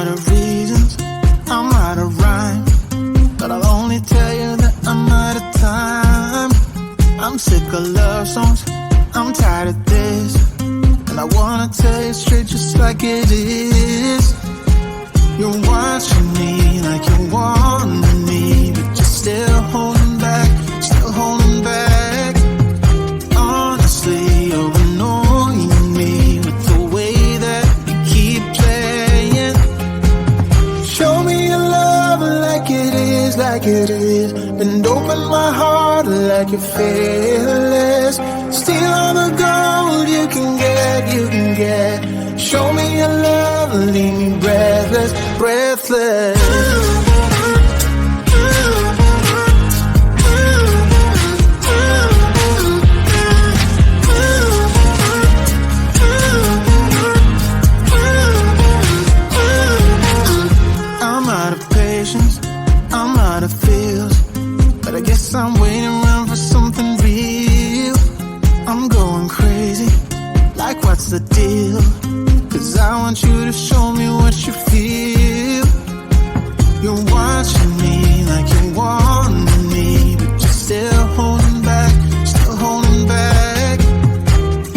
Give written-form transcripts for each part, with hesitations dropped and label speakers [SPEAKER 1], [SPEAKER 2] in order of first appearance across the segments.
[SPEAKER 1] out of reasons, I'm out of rhyme, but I'll only tell you that I'm out of time. I'm sick of love songs, I'm tired of this, and I wanna tell you straight just like it is. You're watching me like you want me, but you're still holding back, still holding back. Honestly, you're annoying me with the way that you keep playing. Show me your love like it is, like it is. Bend open my heart like you're fearless. Steal all the gold you can get, you can get. Show me your love, leave me breathless, breathless. I'm out of patience, I'm out of feels, but I guess I'm waiting around for something real. I'm going crazy, like what's the deal? 'Cause I want you to show me what you feel. You're watching me like you want me, but you're still holding back, still holding back.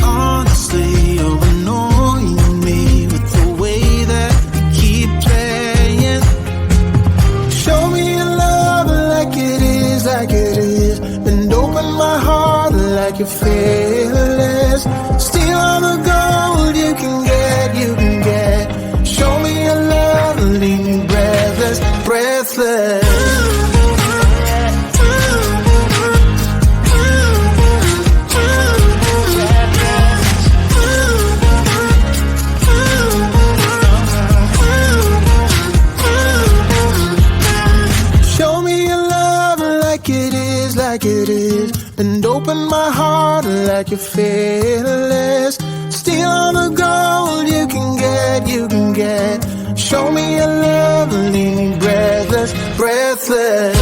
[SPEAKER 1] Honestly, you're annoying me with the way that you keep playing. Show me your love like it is, like it is. Bend open my heart like you're fearless. Steal all the gold you can get, you can get. Show me your love, leave me breathless, breathless. Show me your love like it is, like it is. Bend open my heart like you're fearless. Steal all the gold you can get, you can get. Show me your love, leave me breathless, breathless.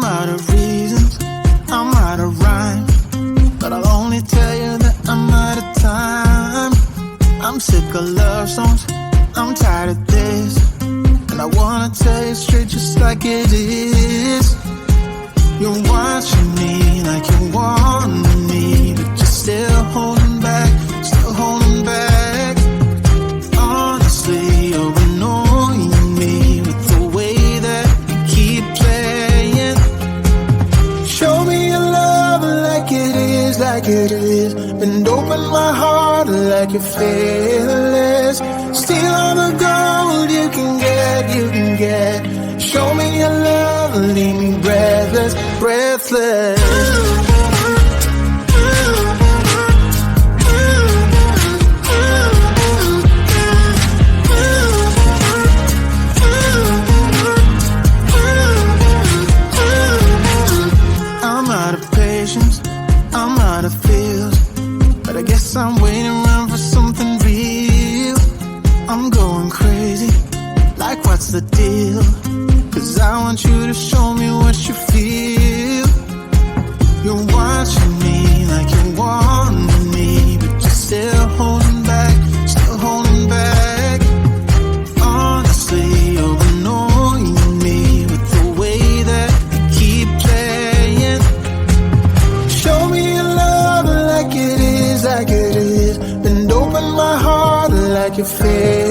[SPEAKER 1] out of reasons, I'm out of rhyme, but I'll only tell you that I'm out of time. I'm sick of love songs, I'm tired of this, and I wanna tell you straight just like it is. You're watching me like you want me, but you're still holding back, still holding back. Honestly, you're annoying me with the way that you keep playing. Show me your love like it is, like it is. Bend open my heart like you're fearless. Steal all the gold you can get, you can get. Show me your love, leave me breathless, breathless. I'm out of patience, I'm out of feels, but I guess I'm waiting around for something real. I'm going crazy, like what's the deal? 'Cause I want you to show me what you feel. You're watching me like you want me, but you're still holding back, still holding back. Honestly, you're annoying me with the way that you keep playing. Show me your love like it is, like it is. Bend open my heart like you're fair.